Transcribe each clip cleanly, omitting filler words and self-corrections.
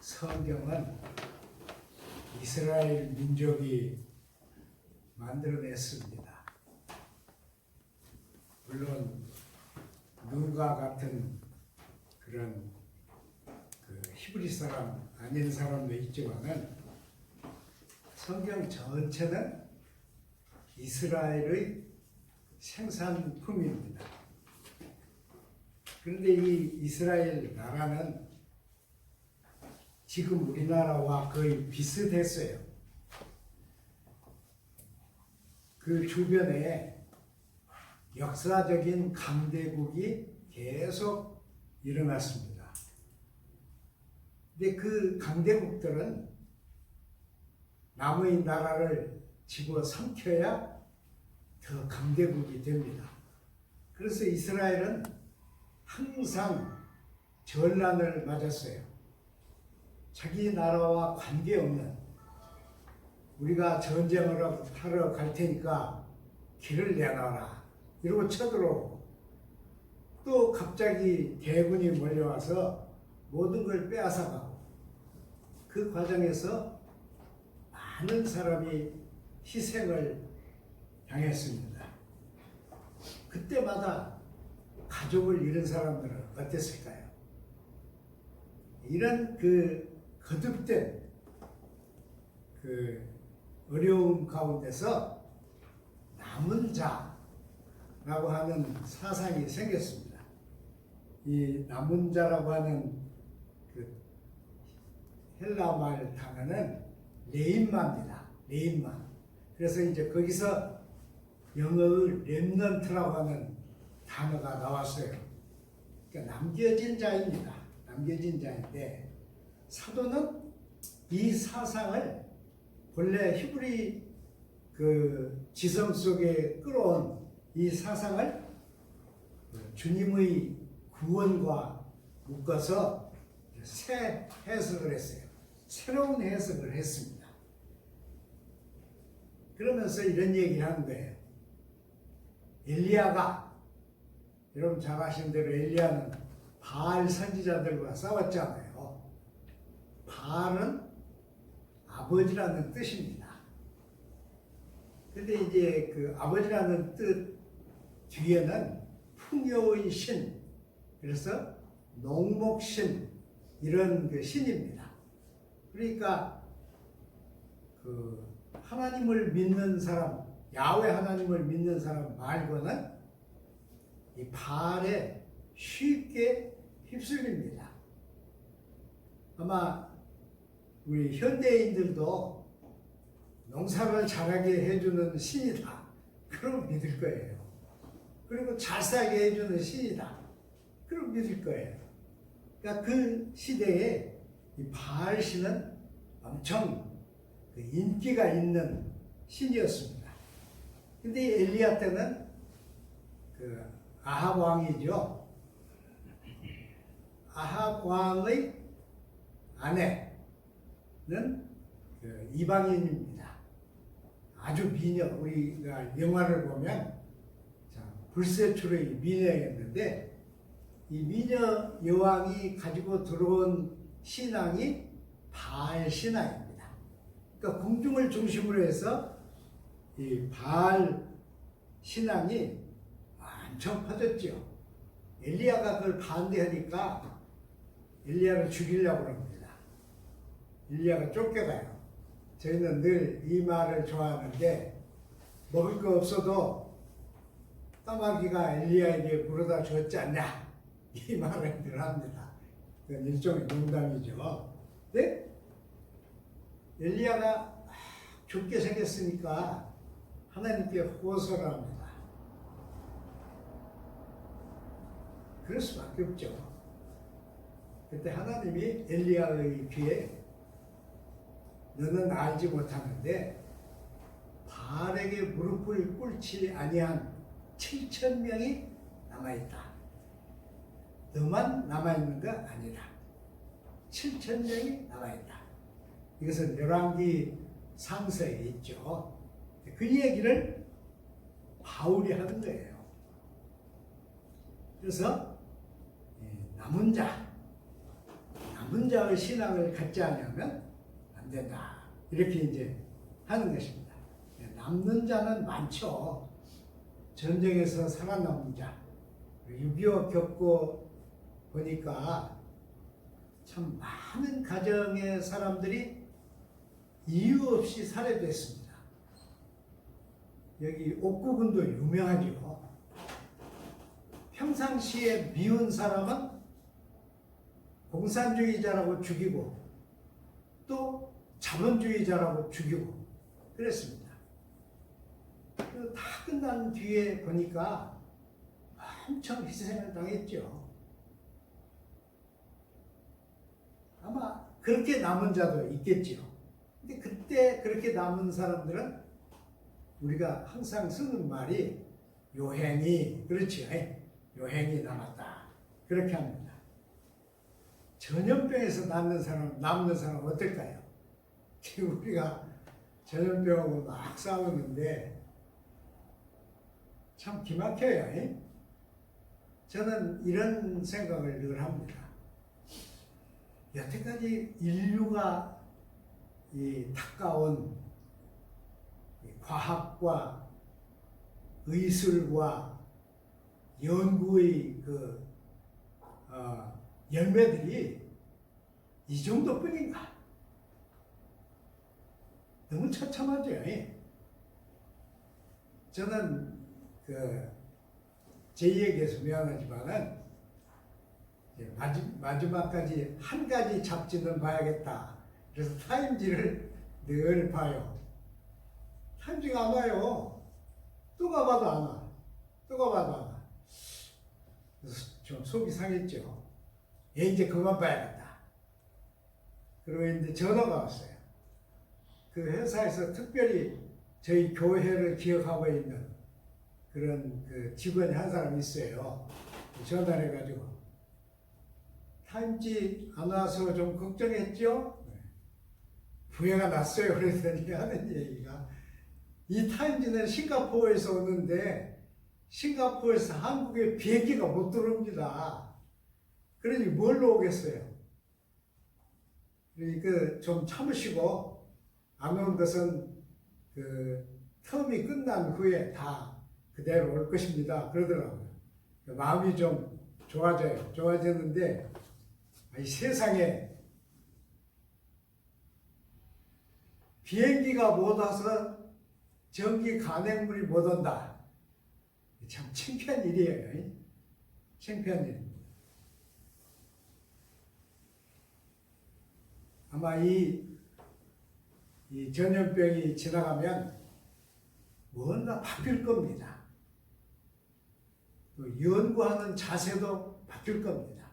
성경은 이스라엘 민족이 만들어냈습니다. 물론 누가 같은 그런 히브리 사람 아닌 사람도 있지만은 성경 전체는 이스라엘의 생산품입니다. 그런데 이 이스라엘 나라는 지금 우리나라와 거의 비슷했어요. 그 주변에 역사적인 강대국이 계속 일어났습니다. 근데 그 강대국들은 남의 나라를 집어삼켜야 더 강대국이 됩니다. 그래서 이스라엘은 항상 전란을 맞았어요. 자기 나라와 관계없는, 우리가 전쟁을 하러 갈 테니까 길을 내놔라 이러고 쳐들어오고, 또 갑자기 대군이 몰려와서 모든 걸 빼앗아가고, 그 과정에서 많은 사람이 희생을 당했습니다. 그때마다 가족을 잃은 사람들은 어땠을까요? 이런 거듭된 어려움 가운데서 남은 자라고 하는 사상이 생겼습니다. 이 남은 자라고 하는 헬라 말 단어는 레임마입니다. 레임마. 그래서 이제 거기서 영어의 렘넌트라고 하는 단어가 나왔어요. 그러니까 남겨진 자입니다. 남겨진 자인데, 사도는 이 사상을 본래 히브리 지성 속에 끌어온 이 사상을 주님의 구원과 묶어서 새 해석을 했어요. 새로운 해석을 했습니다. 그러면서 이런 얘기를 하는 거예요. 엘리야가, 여러분 잘 아시는 대로 엘리야는 바알 선지자들과 싸웠잖아요. 바알은 아버지라는 뜻입니다. 근데 이제 그 아버지라는 뜻 뒤에는 풍요의 신, 그래서 농목신, 이런 신입니다. 그러니까 하나님을 믿는 사람, 야훼 하나님을 믿는 사람 말고는 이 바알에 쉽게 휩쓸립니다. 아마 우리 현대인들도 농사를 잘하게 해주는 신이다, 그럼 믿을 거예요. 그리고 잘 살게 해주는 신이다, 그럼 믿을 거예요. 그러니까 그 시대에 이 바알 신은 엄청 인기가 있는 신이었습니다. 근데 엘리야 때는 아합 왕이죠. 아합 왕의 아내는 이방인입니다. 아주 미녀, 우리가 영화를 보면 불세출의 미녀였는데, 이 미녀 여왕이 가지고 들어온 신앙이 바알 신앙입니다. 그러니까 궁중을 중심으로 해서 이 바알 신앙이 엄청 퍼졌죠. 엘리야가 그걸 반대하니까 엘리야를 죽이려고 합니다. 엘리야가 쫓겨가요. 저희는 늘 이 말을 좋아하는데, 먹을 거 없어도 까마귀가 엘리야에게 물어다 주었지 않냐, 이 말을 늘 합니다. 그건 일종의 농담이죠. 네? 엘리야가 죽게 생겼으니까 하나님께 호소를 합니다. 그럴 수밖에 없죠. 그때 하나님이 엘리야의 귀에, 너는 알지 못하는데 바알에게 무릎을 꿇지 아니한 7,000명이 남아있다. 너만 남아있는 거 아니라 7,000명이 남아있다. 이것은 열왕기 상서에 있죠. 그 얘기를 바울이 하는 거예요. 그래서 남은 자, 남은 자의 신앙을 갖지 않으면 안 된다. 이렇게 이제 하는 것입니다. 남는 자는 많죠. 전쟁에서 살아남은 자. 6.25 겪고 보니까 참 많은 가정의 사람들이 이유 없이 살해됐습니다. 여기 옥구군도 유명하죠. 평상시에 미운 사람은 공산주의자라고 죽이고 또 자본주의자라고 죽이고 그랬습니다. 다 끝난 뒤에 보니까 엄청 희생을 당했죠. 아마 그렇게 남은 자도 있겠지요. 근데 그때 그렇게 남은 사람들은 우리가 항상 쓰는 말이 요행이, 그렇지, 요행이 남았다. 그렇게 합니다. 전염병에서 남는 사람 어떨까요? 우리가 전염병하고 막 싸우는데 참 기막혀요. 저는 이런 생각을 늘 합니다. 여태까지 인류가 이 닦아온 과학과 의술과 연구의 열매들이 이 정도뿐인가? 너무 처참하죠. 저는 제 얘기에서 미안하지만은 마지막까지 한 가지 잡지는 봐야겠다. 그래서 타임지를 늘 봐요. 타임지가 안 와요. 또 가봐도 안 와. 또 가봐도 안 와. 그래서 좀 속이 상했죠. 이제 그만 봐야겠다. 그리고 이제 전화가 왔어요. 그 회사에서 특별히 저희 교회를 기억하고 있는 그런 직원이 한 사람이 있어요. 전화를 해가지고 타임지 안 와서 좀 걱정했죠? 부해가 났어요. 그랬더니 하는 얘기가 이 타임지는 싱가포르에서 오는데 싱가포르에서 한국에 비행기가 못 들어옵니다. 그러니 뭘로 오겠어요? 그러니까 좀 참으시고 안 온 것은 텀이 끝난 후에 다 그대로 올 것입니다. 그러더라고요. 마음이 좀 좋아져요. 좋아졌는데 이 세상에 비행기가 못 와서 전기 간행물이 못 온다. 참 창피한 일이에요. 창피한 일입니다. 아마 이 전염병이 지나가면 뭔가 바뀔 겁니다. 또 연구하는 자세도 바뀔 겁니다.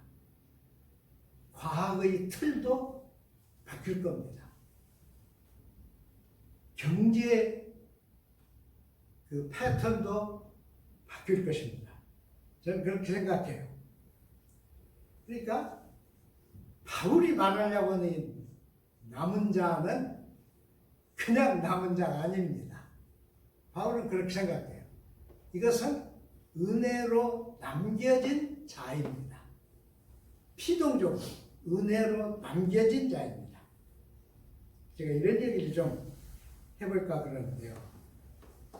과학의 틀도 바뀔 겁니다. 경제 패턴도 바뀔 것입니다. 저는 그렇게 생각해요. 그러니까 바울이 말하려고 하는 남은 자는 그냥 남은 자가 아닙니다. 바울은 그렇게 생각해요. 이것은 은혜로 남겨진 자입니다. 피동적으로 은혜로 남겨진 자입니다. 제가 이런 얘기를 좀 해볼까 그러는데요.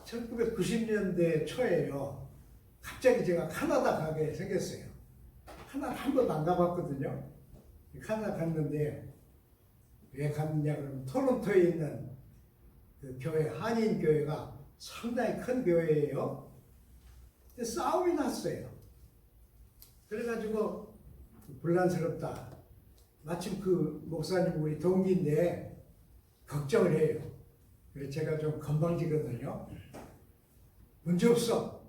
1990년대 초에요. 갑자기 제가 캐나다 가게 생겼어요. 캐나다 한 번도 안 가봤거든요. 캐나다 갔는데 왜 갔느냐 그러면 토론토에 있는 그 교회, 한인교회가 상당히 큰 교회예요. 근데 싸움이 났어요. 그래가지고 불란스럽다. 마침 그 목사님 우리 동기인데 걱정을 해요. 그래서 제가 좀 건방지거든요. 문제 없어.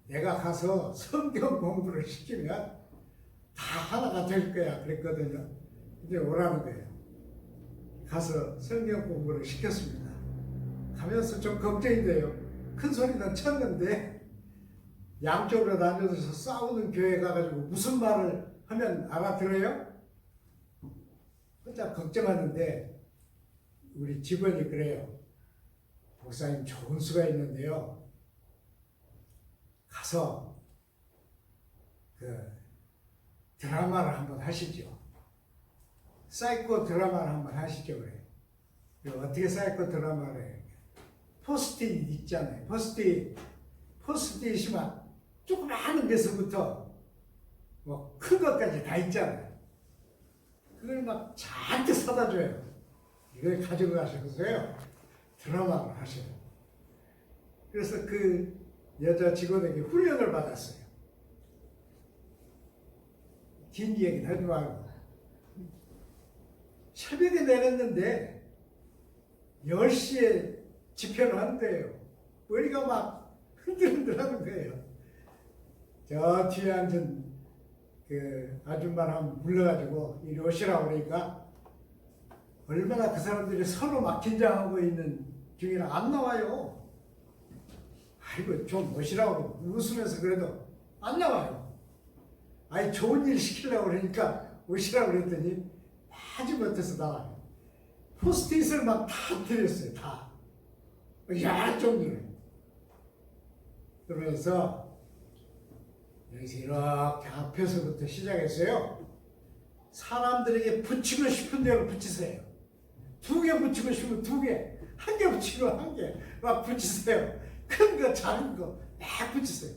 내가 가서 성경 공부를 시키면 다 하나가 될 거야. 그랬거든요. 근데 오라는 거예요. 가서 성경 공부를 시켰습니다. 가면서 좀 걱정이 돼요. 큰 소리는 쳤는데 양쪽으로 나눠서 싸우는 교회 가가지고 무슨 말을 하면 알아들어요? 혼자 걱정하는데 우리 직원이 그래요. 목사님 좋은 수가 있는데요. 가서 드라마를 한번 하시죠. 사이코 드라마를 한번 하시죠 그래. 어떻게 사이코 드라마를 해? 포스트잇 있잖아요. 포스트잇이 막 조그마한 데서부터 뭐 큰 것까지 다 있잖아요. 그걸 막 잔뜩 사다 줘요. 이걸 가지고 가셔서요 드라마를 하셔요. 그래서 그 여자 직원에게 훈련을 받았어요. 긴 얘기는 하지 말고 새벽에 내렸는데 10시에 집회를 한대요. 머리가 막 흔들흔들하는 거예요. 저 뒤에 앉은 그 아줌마를 한번 불러가지고 이리 오시라고 그러니까 얼마나 그 사람들이 서로 막 긴장하고 있는 중이라 안 나와요. 아이고 좀 오시라고 웃으면서 그래도 안 나와요. 아니 좋은 일 시키려고 그러니까 오시라고 그랬더니 하지 못해서 나와요. 포스트잇을 막 다 드렸어요. 다. 여러 종류를. 그러면서 여기서 이렇게 앞에서부터 시작했어요. 사람들에게 붙이고 싶은 대로 붙이세요. 2개 붙이고 싶으면 2개, 1개 붙이고 1개 막 붙이세요. 큰 거, 작은 거 막 붙이세요.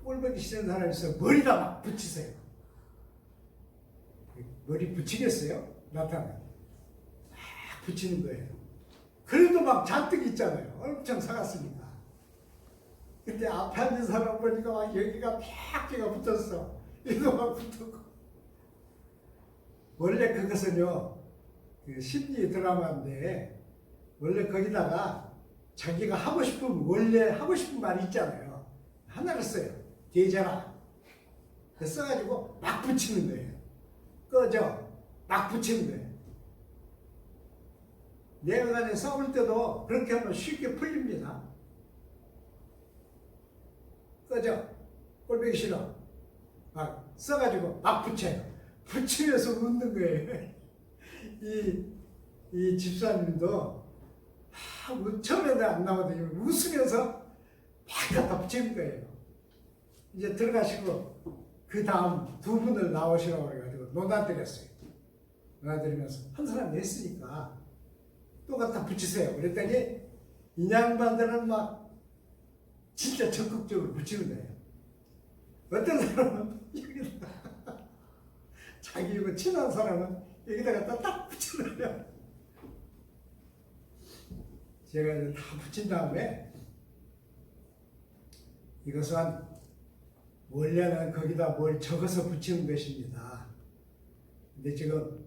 꼴보기 싫은 사람이 있어요. 머리다 막 붙이세요. 머리 붙이겠어요? 나타나. 막 붙이는 거예요. 그래도 막 잔뜩 있잖아요. 엄청 사갔으니까. 근데 앞에 앉은 사람 보니까 막 여기가 팍 개가 붙었어. 이도 막 붙었고. 원래 그것은요, 그 심리 드라마인데, 원래 거기다가 자기가 하고 싶은, 원래 하고 싶은 말이 있잖아요. 하나를 써요. 되잖아. 써가지고 막 붙이는 거예요. 꺼져. 막 붙이는 거예요. 내가 간에 싸울 때도 그렇게 하면 쉽게 풀립니다. 꺼져. 꼴보기 싫어. 막 써가지고 막 붙여요. 붙이면서 웃는 거예요. 이 집사님도 처음에는 안 나오더니 웃으면서 막 갖다 붙이는 거예요. 이제 들어가시고 그 다음 2분을 나오시라고 그래가지고 논아드렸어요. 논아드리면서 한 사람 냈으니까 또 갖다 붙이세요. 그랬더니 이 양반들은 막 진짜 적극적으로 붙이는 거예요. 어떤 사람은 여기다가 자기 이거 친한 사람은 여기다가 딱 붙이는 거예요. 제가 이제 다 붙인 다음에 이것은 원래는 거기다 뭘 적어서 붙이는 것입니다. 근데 지금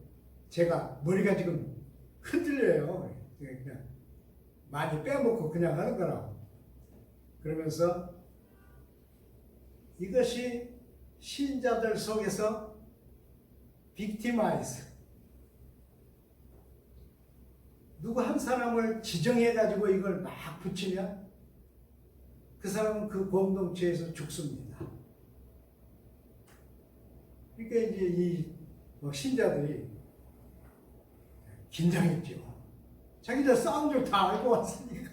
제가 머리가 지금 흔들려요. 그냥 많이 빼먹고 그냥 하는 거라고. 그러면서 이것이 신자들 속에서 빅티마이즈, 누구 한 사람을 지정해가지고 이걸 막 붙이면 그 사람은 그 공동체에서 죽습니다. 그러니까 이제 이 신자들이 긴장했죠. 자기들 싸운 줄 다 알고 왔으니까.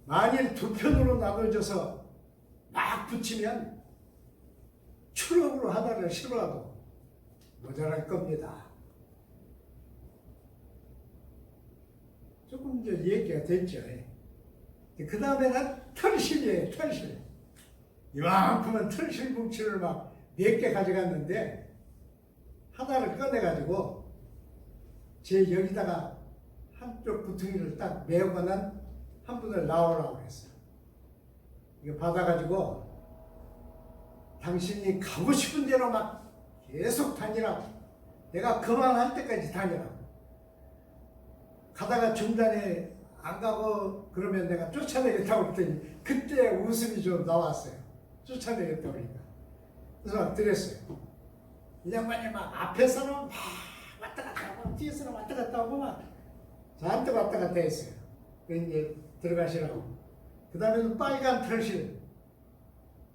만일 2편으로 나눠져서 막 붙이면 추력으로 하나를 싫어하도 모자랄 겁니다. 조금 이제 얘기가 됐죠. 그 다음에는 털실이에요, 털실. 이만큼은 털실 뭉치를 막 몇 개 가져갔는데, 하나를 꺼내가지고, 제 여기다가 한쪽 구퉁이를 딱 메우고는 한 분을 나오라고 했어요. 이거 받아가지고, 당신이 가고 싶은 대로 막 계속 다니라고. 내가 그만할 때까지 다니라고. 가다가 중단에 안 가고 그러면 내가 쫓아내겠다고 그랬더니 그때 웃음이 좀 나왔어요. 쫓아내겠다고 그러니까. 그래서 막 드렸어요. 이 양반이 막 앞에서는 막 왔다 갔다 하고 뒤에서는 왔다 갔다 하고 막 잔뜩 왔다 갔다 했어요. 그래서 이제 들어가시라고. 그 다음에는 빨간 털실.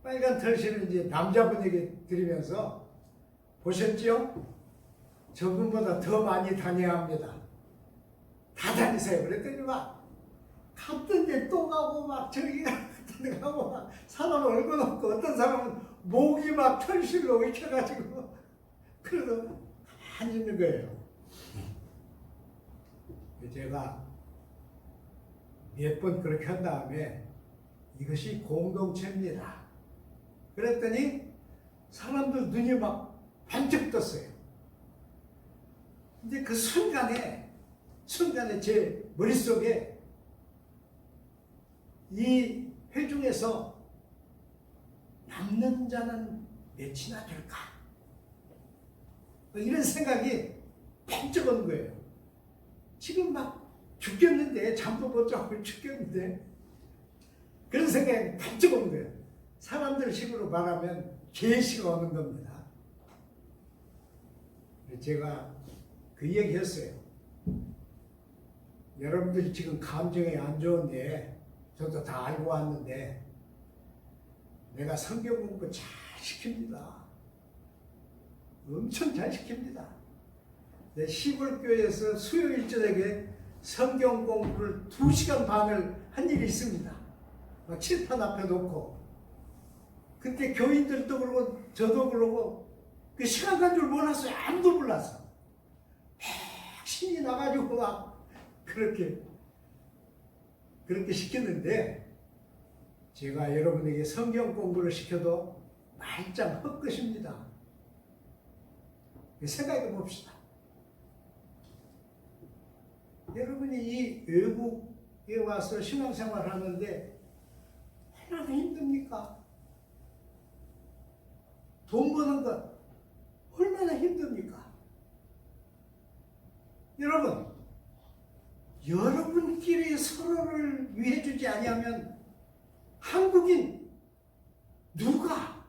빨간 털실을 이제 남자분에게 드리면서 보셨지요? 저분보다 더 많이 다녀야 합니다. 다 다니세요. 그랬더니 막 갔던 데 또 가고 막 저기 갔던 데 가고 막 사람을 얼굴 없고 어떤 사람은 목이 막 털실로 얽혀가지고 그래도 가만히 있는 거예요. 제가 몇 번 그렇게 한 다음에 이것이 공동체입니다. 그랬더니 사람들 눈이 막 반짝 떴어요. 근데 그 순간에 제 머릿속에 이 회중에서 남는 자는 몇이나 될까? 이런 생각이 번쩍 온 거예요. 지금 막 죽겠는데, 잠도 못 자고 죽겠는데, 그런 생각이 번쩍 온 거예요. 사람들 식으로 말하면 계시가 오는 겁니다. 제가 그 얘기 했어요. 여러분들이 지금 감정이 안 좋은데, 저도 다 알고 왔는데, 내가 성경 공부 잘 시킵니다. 엄청 잘 시킵니다. 내 시골교회에서 수요일 저녁에 성경 공부를 2시간 반을 한 일이 있습니다. 막 칠판 앞에 놓고. 그때 교인들도 그러고 저도 그러고 그 시간 간 줄 몰랐어요. 아무도 몰랐어. 막 신이 나가지고 막 그렇게 시켰는데, 제가 여러분에게 성경 공부를 시켜도 말짱 헛것입니다. 생각해 봅시다. 여러분이 이 외국에 와서 신앙생활 하는데 얼마나 힘듭니까? 돈 버는 것 얼마나 힘듭니까? 여러분끼리 서로를 위해주지 아니하면 한국인 누가,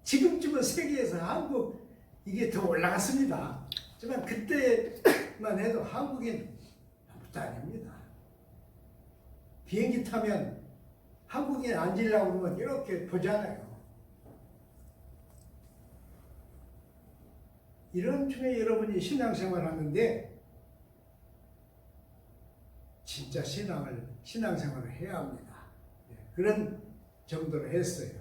지금쯤은 세계에서 한국 이게 더 올라갔습니다. 하지만 그때만 해도 한국인 아무것도 아닙니다. 비행기 타면 한국인 앉으려고 그러면 이렇게 보잖아요. 이런 중에 여러분이 신앙생활 하는데 진짜 신앙생활을 해야 합니다. 그런 정도로 했어요.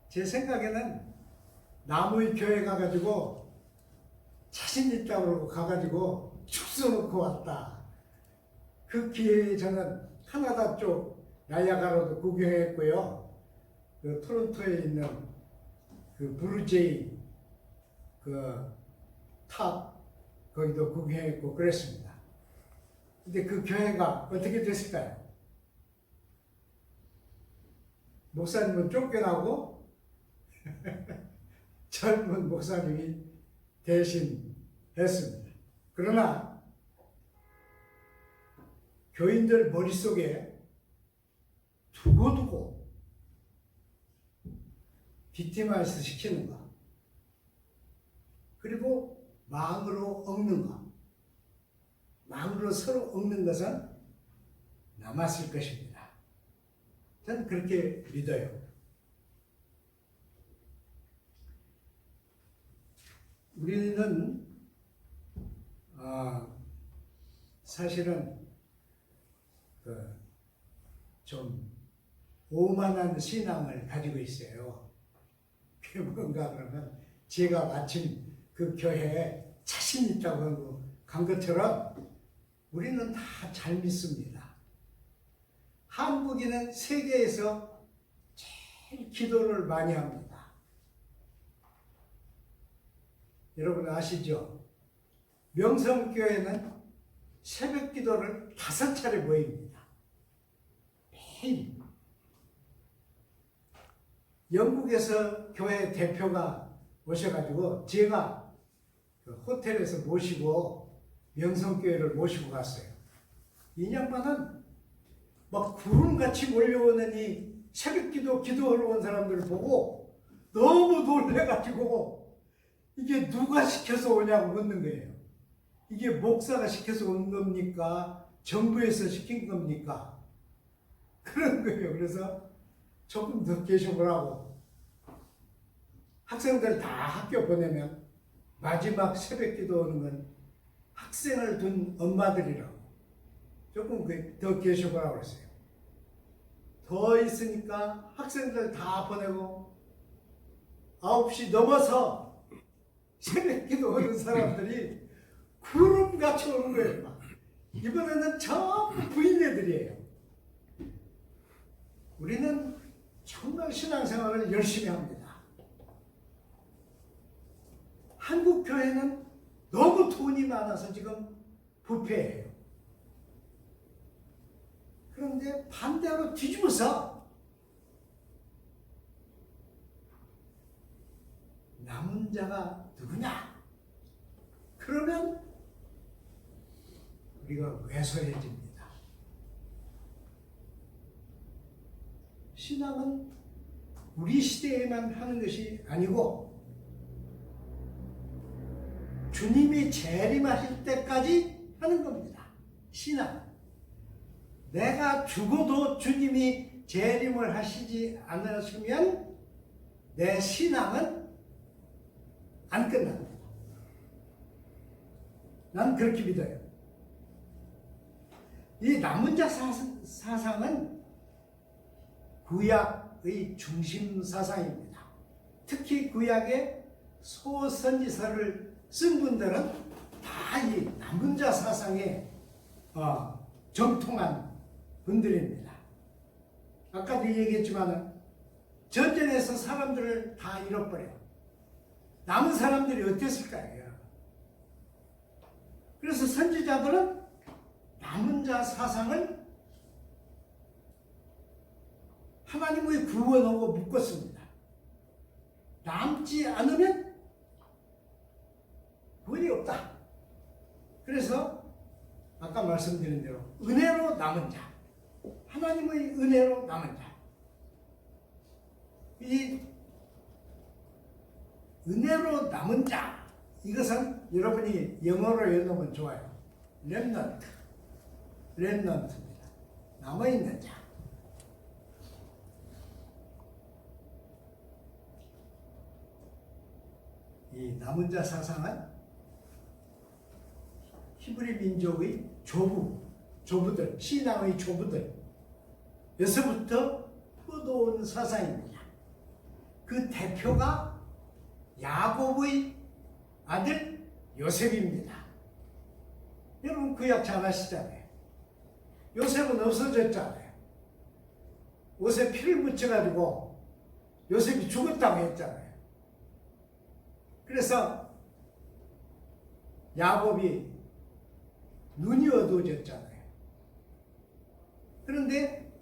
제 생각에는 나무의 교회 가가지고 자신 있다고 그러고 가가지고 축소 놓고 왔다. 그 기회에 저는 캐나다 쪽 나이아가라도 구경했고요. 그 토론토에 있는 그 브루제이 그 탑 거기도 구경했고 그랬습니다. 근데 그 교회가 어떻게 됐을까요? 목사님은 쫓겨나고 젊은 목사님이 대신 했습니다. 그러나 교인들 머릿속에 두고두고 빅티마이즈 시키는 것, 그리고 마음으로 엉는 것, 마음으로 서로 엉는 것은 남았을 것입니다. 저는 그렇게 믿어요. 우리는 사실은 좀 오만한 신앙을 가지고 있어요. 그게 뭔가 그러면 제가 마침 그 교회에 자신 있다고 간 것처럼 우리는 다 잘 믿습니다. 한국인은 세계에서 제일 기도를 많이 합니다. 여러분 아시죠? 명성교회는 새벽 기도를 5차례 모입니다. 매일. 영국에서 교회 대표가 오셔가지고 제가 그 호텔에서 모시고 명성교회를 모시고 갔어요. 이 양반은 막 구름같이 몰려오는 이 새벽 기도하러 온 사람들을 보고 너무 놀래가지고 이게 누가 시켜서 오냐고 묻는 거예요. 이게 목사가 시켜서 온 겁니까? 정부에서 시킨 겁니까? 그런 거예요. 그래서 조금 더 계셔보라고. 학생들 다 학교 보내면 마지막 새벽 기도 오는 건 학생을 둔 엄마들이라고. 조금 더 계셔보라고 그랬어요. 더 있으니까 학생들 다 보내고 9시 넘어서 새벽 기도하는 사람들이 구름같이 오는 거예요. 막. 이번에는 전부 부인네들이에요. 우리는 정말 신앙생활을 열심히 합니다. 한국 교회는 너무 돈이 많아서 지금 부패해요. 그런데 반대로 뒤집어서 남은 자가 누구냐? 그러면 우리가 왜소해집니다. 신앙은 우리 시대에만 하는 것이 아니고 주님이 재림하실 때까지 하는 겁니다. 신앙. 내가 죽어도 주님이 재림을 하시지 않으시면 내 신앙은 안 끝납니다. 난 그렇게 믿어요. 이 남은 자 사상은 구약의 중심 사상입니다. 특히 구약의 소선지서를 쓴 분들은 다 이 남은 자 사상에 정통한 분들입니다. 아까도 얘기했지만 전쟁에서 사람들을 다 잃어버려. 남은 사람들이 어땠을까요? 그래서 선지자들은 남은 자 사상을 하나님의 구원하고 묶었습니다. 남지 않으면 구원이 없다. 그래서 아까 말씀드린 대로 은혜로 남은 자, 하나님의 은혜로 남은 자. 이 은혜로 남은 자, 이것은 여러분이 영어로 읽으면 좋아요. 렘넌트입니다. 남아있는 자. 이 남은 자 사상은 히브리 민족의 조부들, 신앙의 조부들 에서부터 뻗어온 사상입니다. 그 대표가 야곱의 아들 요셉입니다. 여러분 구약 잘 아시잖아요. 요셉은 없어졌잖아요. 옷에 피를 묻혀가지고 요셉이 죽었다고 했잖아요. 그래서 야곱이 눈이 어두워졌잖아요. 그런데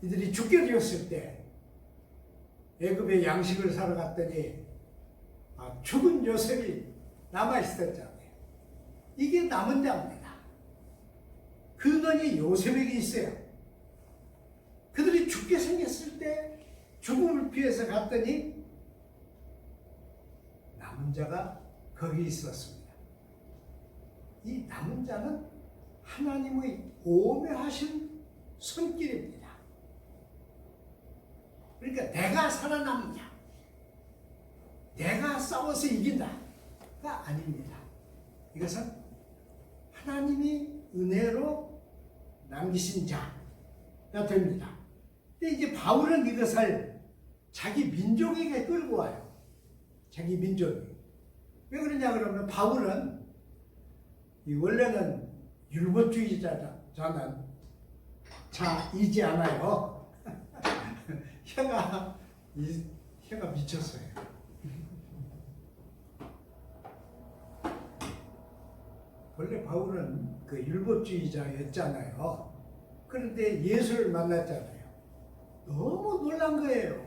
이들이 죽게 되었을 때 애굽에 양식을 사러 갔더니 죽은 요셉이 남아있었잖아요. 이게 남은 자입니다. 근원이 요셉에게 있어요. 그들이 죽게 생겼을 때 죽음을 피해서 갔더니 남은 자가 거기 있었습니다. 이 남은 자는 하나님의 오묘하신 손길입니다. 그러니까 내가 살아남는다, 내가 싸워서 이긴다가 아닙니다. 이것은 하나님이 은혜로 남기신 자가 됩니다. 근데 이제 바울은 이것을 자기 민족에게 끌고 와요. 자기 민족이. 왜 그러냐 그러면 바울은 원래는 율법주의자는 자이지 않아요. 혀가 미쳤어요. 원래 바울은 그 율법주의자였잖아요. 그런데 예수를 만났잖아요. 너무 놀란 거예요.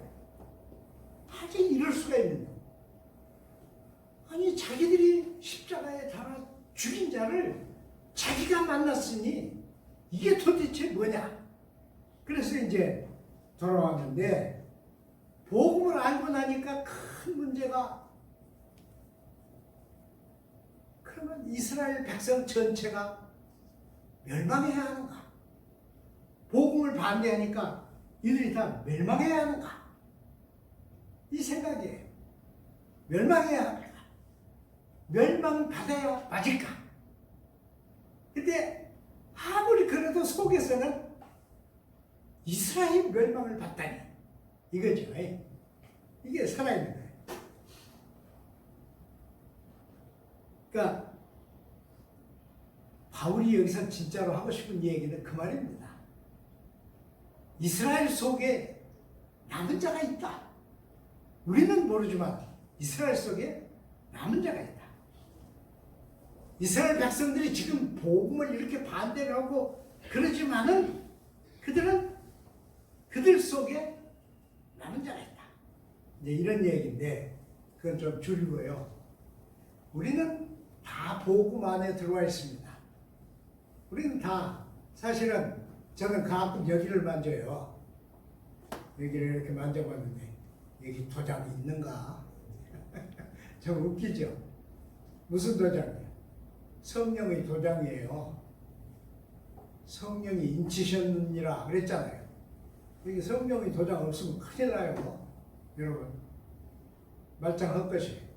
하긴 이럴 수가 있는데. 아니 자기들이 십자가에 달아 죽인 자를 자기가 만났으니 이게 도대체 뭐냐? 그래서 이제 돌아왔는데 복음을 알고 나니까 큰 문제가, 그러면 이스라엘 백성 전체가 멸망해야 하는가? 복음을 반대하니까 이들이 다 멸망해야 하는가? 이 생각이에요. 멸망해야 하는가? 멸망받아야 맞을까? 근데 아무리 그래도 속에서는 이스라엘 멸망을 받다니 이거죠. 이게 살아있는 거예요. 그러니까 바울이 여기서 진짜로 하고 싶은 얘기는 그 말입니다. 이스라엘 속에 남은 자가 있다. 우리는 모르지만 이스라엘 속에 남은 자가 있다. 이스라엘 백성들이 지금 복음을 이렇게 반대를 하고 그러지만은 그들은 그들 속에 남은 자가 있다. 이제 이런 얘기인데 그건 좀 줄이고요. 우리는 다 복음 안에 들어와 있습니다. 우리는 다 사실은 저는 가끔 여기를 만져요. 여기를 이렇게 만져봤는데 여기 도장이 있는가? 좀 웃기죠? 무슨 도장이에요? 성령의 도장이에요. 성령이 인치셨느니라 그랬잖아요. 여기 성령의 도장 없으면 큰일 나요. 여러분 말짱할 것이에요.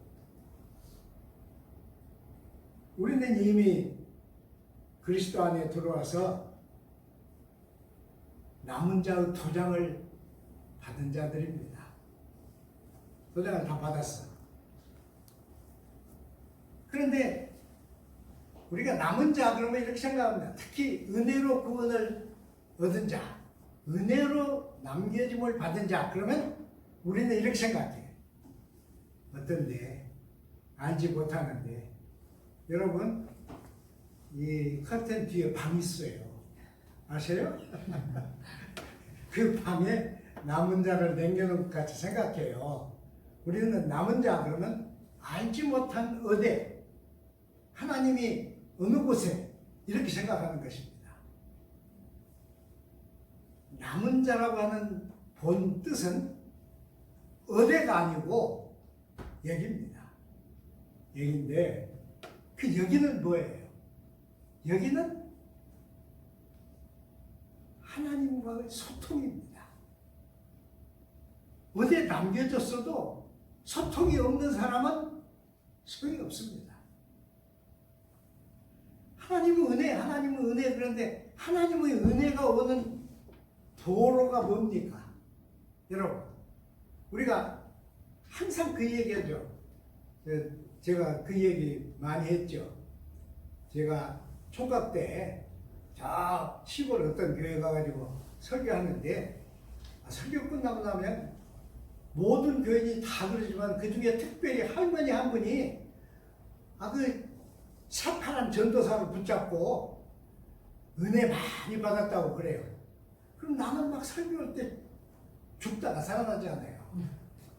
우리는 이미 그리스도 안에 들어와서 남은 자의 도장을 받은 자들입니다. 도장을 다 받았어. 그런데 우리가 남은 자 그러면 이렇게 생각합니다. 특히 은혜로 구원을 얻은 자, 은혜로 남겨짐을 받은 자 그러면 우리는 이렇게 생각해요. 어떤데? 알지 못하는데 여러분 이 커튼 뒤에 방이 있어요. 아세요? 그 방에 남은 자를 남겨놓은 것 같이 생각해요. 우리는 남은 자 그러면 알지 못한 어디 하나님이 어느 곳에 이렇게 생각하는 것입니다. 남은 자라고 하는 본 뜻은 어디가 아니고 여기입니다. 여기인데 그 여기는 뭐예요? 여기는 하나님과의 소통입니다. 어디에 남겨졌어도 소통이 없는 사람은 소용이 없습니다. 하나님은 은혜 그런데 하나님의 은혜가 오는 도로가 뭡니까? 여러분 우리가 항상 그 얘기하죠. 제가 그 얘기 많이 했죠. 제가 총각 때 저 시골 어떤 교회 가가지고 설교하는데 설교 끝나고 나면 모든 교인이 다 그러지만 그 중에 특별히 할머니 한 분이 그 새파란 전도사를 붙잡고 은혜 많이 받았다고 그래요. 그럼 나는 막 설교할 때 죽다가 살아나잖아요.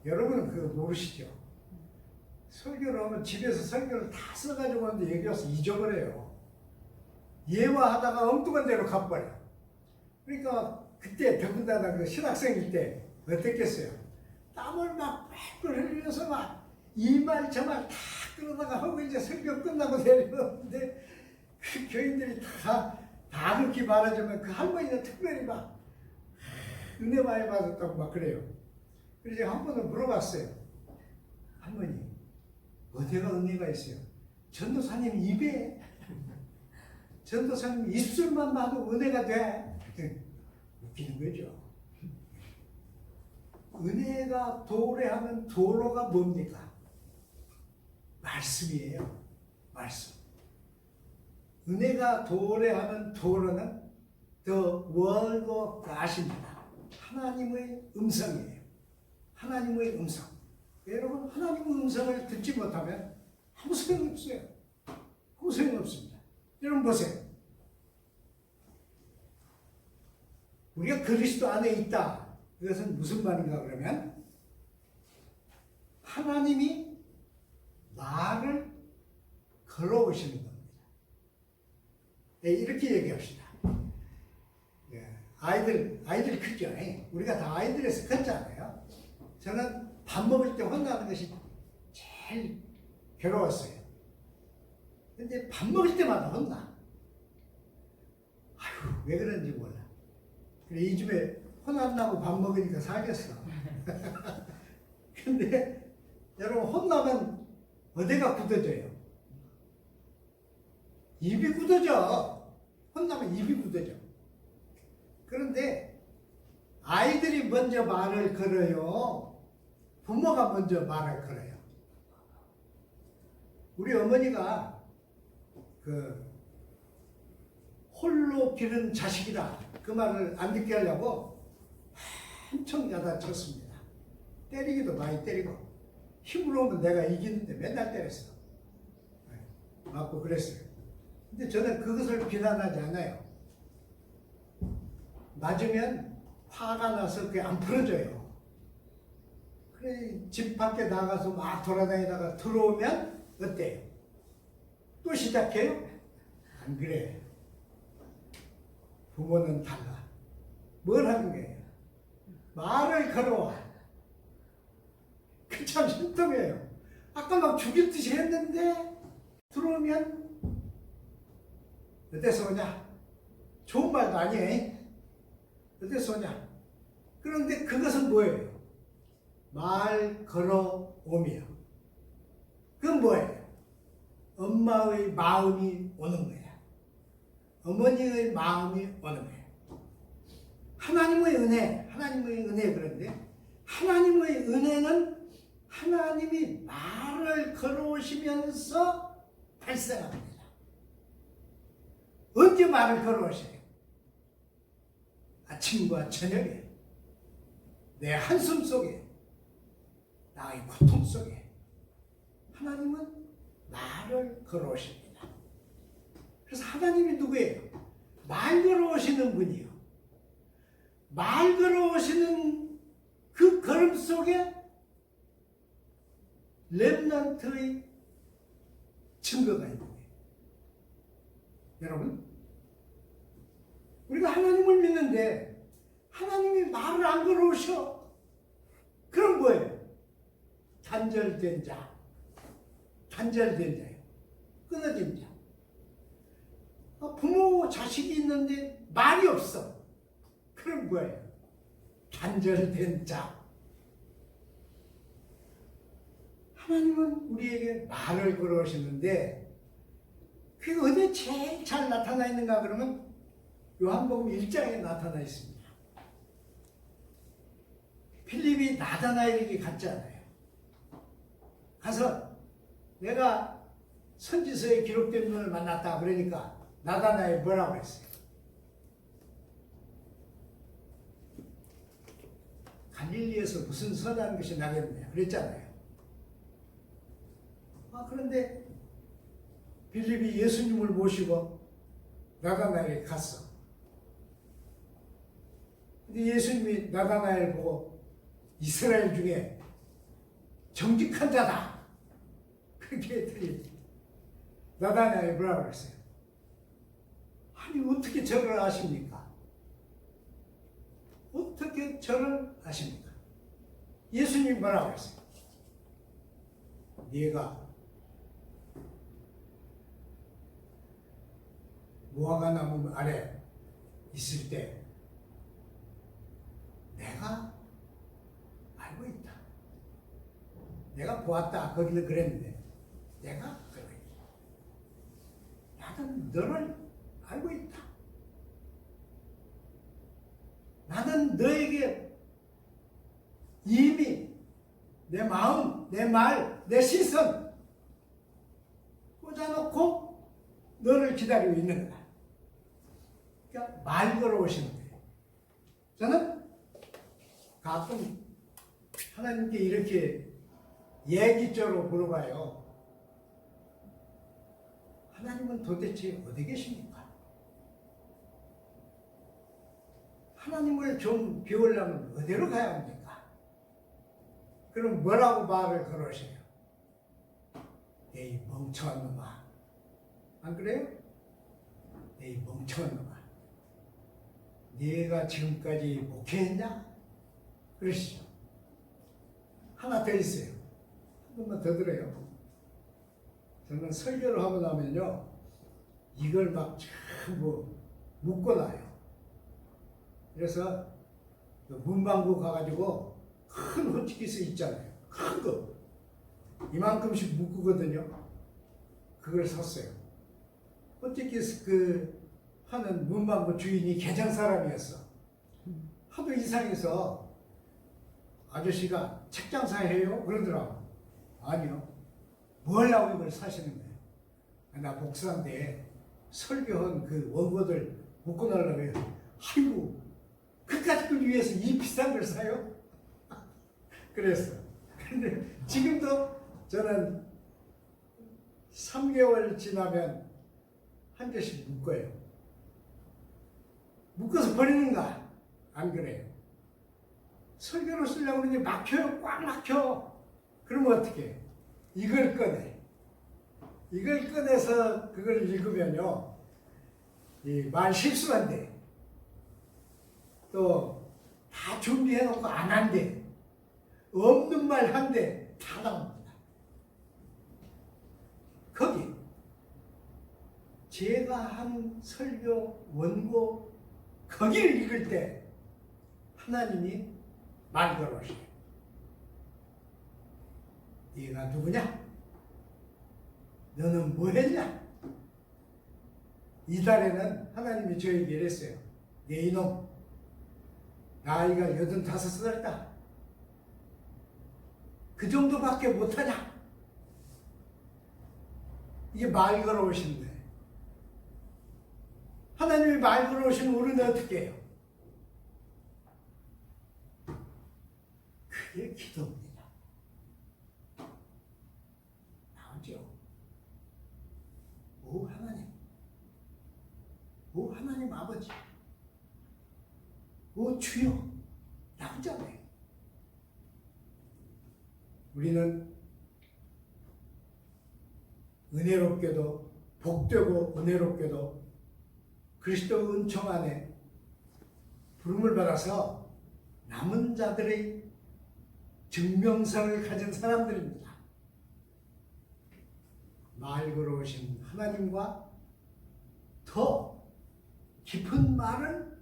여러분은 그거 모르시죠? 설교를 하면 집에서 설교를 다 써가지고 하는데 여기 와서 잊어버려요. 예화하다가 엉뚱한 데로 가버려. 그러니까 그때 더군다나 그 신학생일 때 어땠겠어요? 땀을 막 빽빽 흘리면서 막 이 말 저 말 다 그러다가 하고 이제 설교 끝나고 내려오는데 그 교인들이 다 그렇게 말하자면 그 할머니는 특별히 막 은혜 많이 받았다고 막 그래요. 그래서 제가 한 번은 물어봤어요. 할머니 어디가 은혜가 있어요? 전도사님 입에 전도사님 입술만 봐도 은혜가 돼. 웃기는 거죠. 은혜가 도래하는 도로가 뭡니까? 말씀이에요. 말씀. 은혜가 도래하는 도로는 The Word of God입니다. 하나님의 음성이에요. 하나님의 음성. 여러분 하나님의 음성을 듣지 못하면 아무 소용이 없어요. 아무 소용이 없습니다. 여러분 보세요. 우리가 그리스도 안에 있다. 이것은 무슨 말인가 그러면 하나님이 나를 걸어오시는 겁니다. 네, 이렇게 얘기합시다. 네, 아이들 크죠. 우리가 다 아이들에서 컸잖아요. 저는 밥 먹을 때 혼나는 것이 제일 괴로웠어요. 근데 밥 먹을 때마다 혼나. 아유, 왜 그런지 몰라. 그래, 이 집에 혼 안 나고 밥 먹으니까 살겠어. 근데 여러분 혼나면 어디가 굳어져요? 입이 굳어져. 혼나면 입이 굳어져. 그런데 아이들이 먼저 말을 걸어요? 부모가 먼저 말을 걸어요? 우리 어머니가 그 홀로 기른 자식이다 그 말을 안 듣게 하려고 엄청 야단쳤습니다. 때리기도 많이 때리고 힘으로 오면 내가 이기는데 맨날 때렸어. 맞고 그랬어요. 근데 저는 그것을 비난하지 않아요. 맞으면 화가 나서 그게 안 풀어져요. 그래 집 밖에 나가서 막 돌아다니다가 들어오면 어때요? 또 시작해요? 안 그래. 부모는 달라. 뭘 하는 거예요? 말을 걸어와. 그 참 신통해요. 아까 막 죽일 듯이 했는데 들어오면 어때서 오냐? 좋은 말도 아니에요. 어때서 오냐? 그런데 그것은 뭐예요? 말 걸어오며. 그건 뭐예요? 엄마의 마음이 오는 거야. 어머니의 마음이 오는 거야. 하나님의 은혜 그런데 하나님의 은혜는 하나님이 말을 걸어오시면서 발생합니다. 언제 말을 걸어오세요? 아침과 저녁에, 내 한숨 속에, 나의 고통 속에 하나님은 말을 걸어오십니다. 그래서 하나님이 누구예요? 말 걸어오시는 분이요. 말 걸어오시는 그 걸음 속에 렘넌트의 증거가 있는 거예요. 여러분, 우리가 하나님을 믿는데 하나님이 말을 안 걸어오셔. 그럼 뭐예요? 단절된 자. 단절된 자예요. 끊어진 자. 부모, 자식이 있는데 말이 없어. 그럼 뭐예요? 단절된 자. 하나님은 우리에게 말을 걸어오시는데 그게 어디에 제일 잘 나타나 있는가 그러면 요한복음 1장에 나타나 있습니다. 필립이 나다나엘에게 갔잖아요. 가서 내가 선지서에 기록된 분을 만났다 그러니까 나다나엘 뭐라고 했어요? 갈릴리에서 무슨 선한 것이 나겠느냐 그랬잖아요. 그런데 빌립이 예수님을 모시고 나다나엘에 갔어. 근데 예수님이 나다나엘 보고 이스라엘 중에 정직한 자다. 그렇게 했더니 나다나엘이 뭐라고 그랬어요? 아니 어떻게 저를 아십니까? 어떻게 저를 아십니까? 예수님이 뭐라고 했어요? 네가 무화과나무 아래 있을 때 내가 알고 있다. 내가 보았다. 거기는 그랬는데 내가 알고 있다. 나는 너를 알고 있다. 나는 너에게 이미 내 마음, 내 말, 내 시선 꽂아놓고 너를 기다리고 있는 거야. 그러니까 말 걸어오시는 거예요. 저는 가끔 하나님께 이렇게 얘기적으로 물어봐요. 하나님은 도대체 어디 계십니까? 하나님을 좀 배우려면 어디로 가야 합니까? 그럼 뭐라고 말을 걸으세요? 에이 멍청한 놈아. 안 그래요? 에이 멍청한 놈아. 네가 지금까지 목회했냐? 그러시죠. 하나 더 있어요. 한 번만 더 들어요. 저는 설교를 하고 나면요 이걸 막 전부 묶어놔요. 그래서 문방구 가가지고 큰 호치키스 있잖아요. 큰 거 이만큼씩 묶거든요. 그걸 샀어요. 호치키스 그 하는 문방구 주인이 개장 사람이었어. 하도 이상해서 아저씨가 책 장사해요? 그러더라고. 아니요. 뭘 하고 이걸 사시는 거예요? 나 목사인데 설교한 그 원고들 묶고 나려고 해요. 아이고, 그까짓 걸 위해서 이 비싼 걸 사요? 그랬어. 근데 지금도 저는 3개월 지나면 한 개씩 묶어요. 묶어서 버리는가? 안 그래요. 설교로 쓰려고 그러는데 막혀요. 꽉 막혀. 그러면 어떻게 해요? 이걸 꺼내. 이걸 꺼내서 그걸 읽으면요. 이 말 실수한대. 또 다 준비해놓고 안 한대. 없는 말 한대. 다 나옵니다. 거기 제가 한 설교 원고 거기를 읽을 때 하나님이 말 걸어오셔요. 네가 누구냐? 너는 뭐 했냐? 이달에는 하나님이 저에게 이랬어요. 네 이놈, 나이가 85살이다. 그 정도밖에 못하냐? 이게 말 걸어오신데 하나님이 말 걸어오시면 우리는 어떻게 해요? 그게 기도입니다. 나오죠? 오 하나님, 오 하나님 아버지, 오 주여, 나오잖아요. 우리는 은혜롭게도 복되고 은혜롭게도 그리스도 은총 안에 부름을 받아서 남은 자들의 증명성을 가진 사람들입니다. 말 걸어오신 하나님과 더 깊은 말을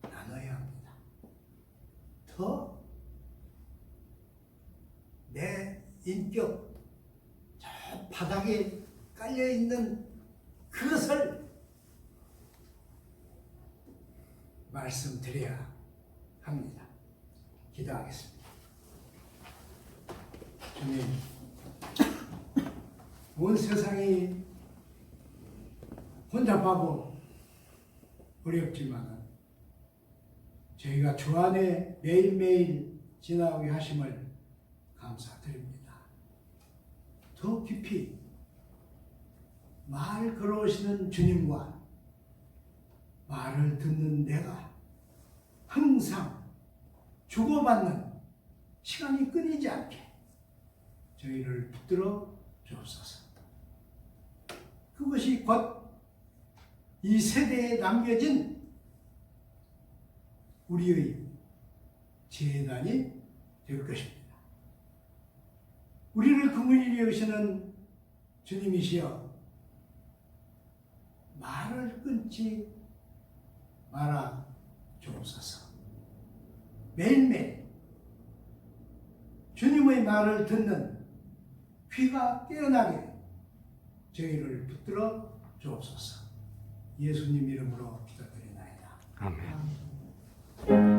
나눠야 합니다. 더 내 인격, 저 바닥에 깔려있는 그것을 말씀드려야 합니다. 기도하겠습니다. 주님, 온 세상이 혼잡하고 어렵지만 저희가 주 안에 매일매일 지나오게 하심을 감사드립니다. 더 깊이 말 걸어오시는 주님과 말을 듣는 내가 항상 주고받는 시간이 끊이지 않게 저희를 붙들어 주옵소서. 그것이 곧 이 세대에 남겨진 우리의 재단이 될 것입니다. 우리를 긍휼히 여기시는 주님이시여 말을 끊지 말아 주옵소서. 매일매일 주님의 말을 듣는 귀가 깨어나게 저희를 붙들어 주옵소서. 예수님 이름으로 기도드리나이다. 아멘.